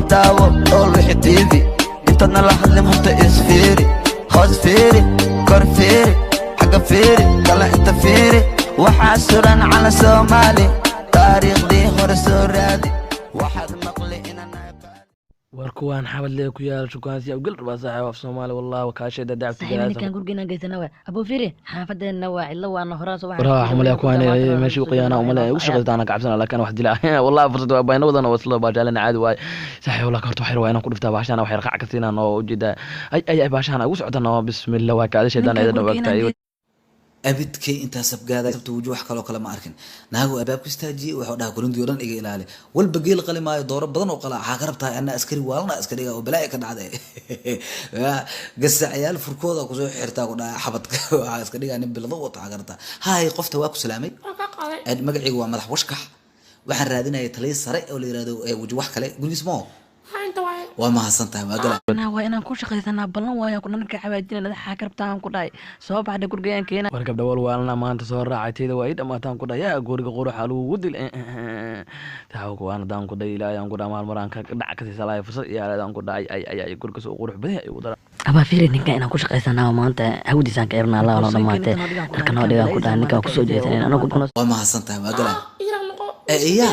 داو طول وحي تيفي انت نلا حلم هرت اسفيري خوز فيري كور فيري حق فيري طلع انت فيري وحاسرا على سومالي تاريخ دي هرسو رادي واحد مقلي انا warkuwaan xabadle ku yaal shukaansiya gal rabaa saaxiib af Soomaali wallahi wakaashada dacwada صاحبي كان قول جينا جيتنا وا أبو فيري حافظنا وا إلا وأنا هراس واحد راح umaleeyaa kuwaan meeshii u qiyaana umaleeyaa ugu shaqeystaan ka cabsana laakiin wax dilaa wallahi fursad waa bayna wadana wasla baajalana caadi waay saaxiib wallahi karto xir waa inaan ku dhiftaa baashana wax yar qac ka siinaan oo ujeeda ay baashana ugu socdana bismillah waa kaada sheedana ayada waqtiga abidkay intaas abgaada sabto wujuh wax kale ma arkin naagu abaabku istaajiye wuxuu dhaha kuluntii dhan iga ilaali walba geel qalimaayo dooro badan oo qala waxa ka rabtaa ana askari waalna askariga oo balaa ka dhacday gasacayaal furkooda ku soo xirtaa ku dhaha xabadka waxa iska dhigaa nin bilado wata garta hay qofta waa ku salaamay magaciigu waa madax washkax waxaan raadinayay taliye sare oo la yiraahdo wujuh wax kale gurigiis ma waa mahadsantahay waa galay waa inaan ku shaqeysanaa ballan waayo ku dhanka cawaajinayna waxa ka rabtaan ku dhahay soo baxda gurigeenkeena war gabdha walwaalna maanta soo raacayteeda waa dhamaatan ku dhahay guriga quruxa lagu dil taawku waan daan ku dhahay ilaahay aan ku dhamal maraan ka dhac ka siisalaay fursad iyaaladaan ku dhahay ay guriga soo qurux badan ay u dara aba fiiri ninka inaan ku shaqeysanaa maanta hawdiisaan ka yarnaa la wada maanta halkan oo dhigaan ku dhahay ninka ku soo jeesaneen anagu waa mahadsantahay waa galay iya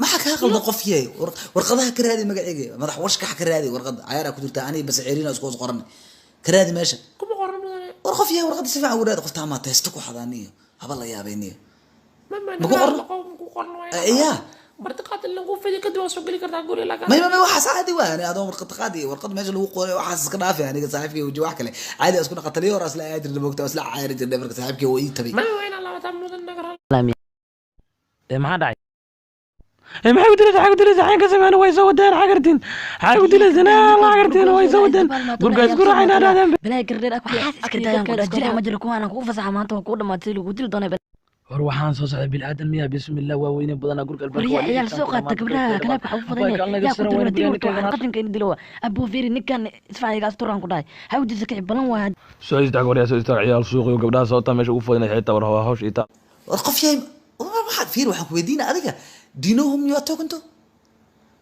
maxaa ka qaldan qof yahay warqadaha ka raadi magaciiga madax washkax ka raadi warqad cayaar ku jirta ani bas ceeriina isku soo qoran ka raadi meesha kuma qoran war qof yahay warqad si fiican u raadi qofta ma teesto ku xadaaniyo haba la yaabeeniyo ma ku qoran iya warqad lagu fidi ka doo soo gali kartaa guri laga ma waxa saadi waan adoo warqad qaadi warqad meesha lagu qoray waxa iska dhaaf yani saaxiibkii wajhi wax kale caadi isku dhaqataliyo horas la aajir moogta isla caayir jirnay marka saaxiibkii way tabay ma wayna la wada mudan nagar maxaa dhacay maxay u dilaysaa xaq dilaysaa xaq ka sameeyay way soo wadaan xaqartin xaq u dilaysaa la xaqartin way soo wadaan gurgaas guracayna dhaadaan bilaa gardeer ak iska dayaan ku jira ma jiro kuwana ku fasaxa maanta ku dhamaatay lagu dil doonay war waxaan soo socday bil aadan miya bismillah waa weyn badan gurga albaabka war yaal soo qaata gabdhaha kala waxa u fadanay yaa ku dil dilto qadinka in dilo abu fiiri ninkan isfaayiga asturan ku dhahay hawdiisa ka balan waa soo isdaag war yaa soo isdaag ciyaal suuq iyo gabdhaha soo taa meesha u fadanay xitaa war hawsh ita war qof yahay waxaad fiir waxaan ku weydiina adiga diinahum iyo toogto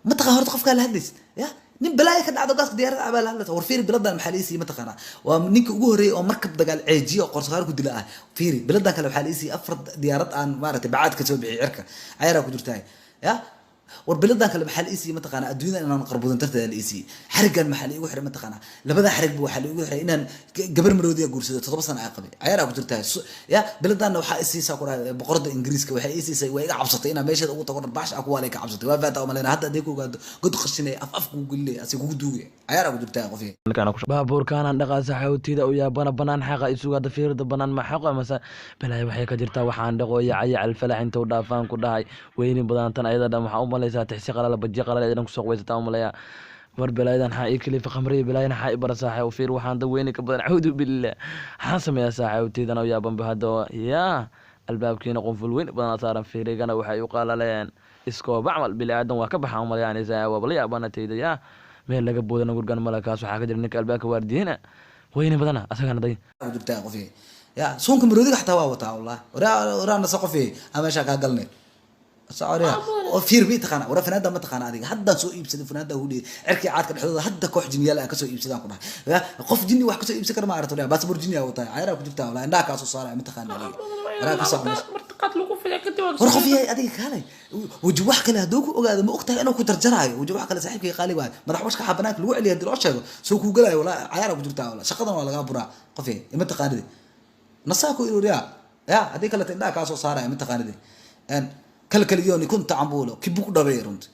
ma taqaan horta qofka la hadlays ya nin balaaya ka dhacdo gaas diyaarada abaal hadlays war fiir biladan maxaliisi ma taqaana waa ninka ugu horeeyay oo markab dagaal ceejiyo qorsaqaar ku dilaa fiir biladan kale maxaliisi afar diyaarad aan maaragtay bacaad ka soo bixi cirka ayra ku jirtay ya war biladan kale maxaliisi ma taqaana adduunyada inaan qarbudan tartada liisi xarigan maxali ugu xiray ma taqaana labada xarig buu xali ugu xiray inaan gabar maroodiga guursado 7 sano ay qabay ayra ku jirtay ya biladan waxa isiisa ku dhaay boqorada ingiriiska waxa isiisa way iga cabsatay inaan meesha ugu tago baash aku waalay ka cabsatay waa faata oo leena hadda adeeg ku gaado god qashinay af ku gulay asi ku duugay ayra ku jirtay qofii baabuurkaan aan dhaqaasa xawtiida u yaabana banaan xaqa isuga dafiirada banaan ma xaqo mase balay waxay ka jirtaa waxaan dhaqooya cayaal falax inta u dhaafaan ku dhahay weynin badan tan ayada dhan waxa u malaysaa tixsi qalala baji qalala idan ku soo qweysata u malaya war balaydan ha iklifa khamri balayna ha ibarasaahay u fiir waxaan da weyni ka badan audu billah ha sameeya saaxiibtiidan oo yaaban bahado ya albaabkiina qoful weyn badan saaran fiirigana waxay u qalaleen iskoo bacmal bilaadan waa ka baxaan malayaan isaa wabla yaabanatayda ya meel laga boodana gurgan malakaas waxa ka jira ninka albaabka waardiina weyni badana asagana day jirtaa qofii ya soonka maroodiga xataa waa wataa wallahi waraana saqofii ameesha ka galnay سعودية وفير بيت خانة ورا فنادة ما تخانة هذه حدا سوء يبسد فنادة هو اللي عركي عاد كده حدود حدا كوح جنيا لا كسوء يبسد أكون قف جني واحد كسوء يبسد كده ما عرفت ولا بس برجنيا وطاي عيرا كنت بتاع ولا عندك عصو صار متخانة عليه راك صار مرتقط لكم في كنت ورخ فيها هذيك هاي وجوح كله دوك وقاعد ما أختها أنا كنت رجراي وجوح كله صاحبك قالي واحد ما راح وش كحبناك الوعي اللي هدي العشاء سوكو قلاي ولا عيرا كنت بتاع ولا شقدنا ولا قابورا قفيه متخانة دي نصاكو يقول يا هذيك اللي عندك عصو صار متخانة دي كل يوم كنت عمبوله كيبوك دبيرونت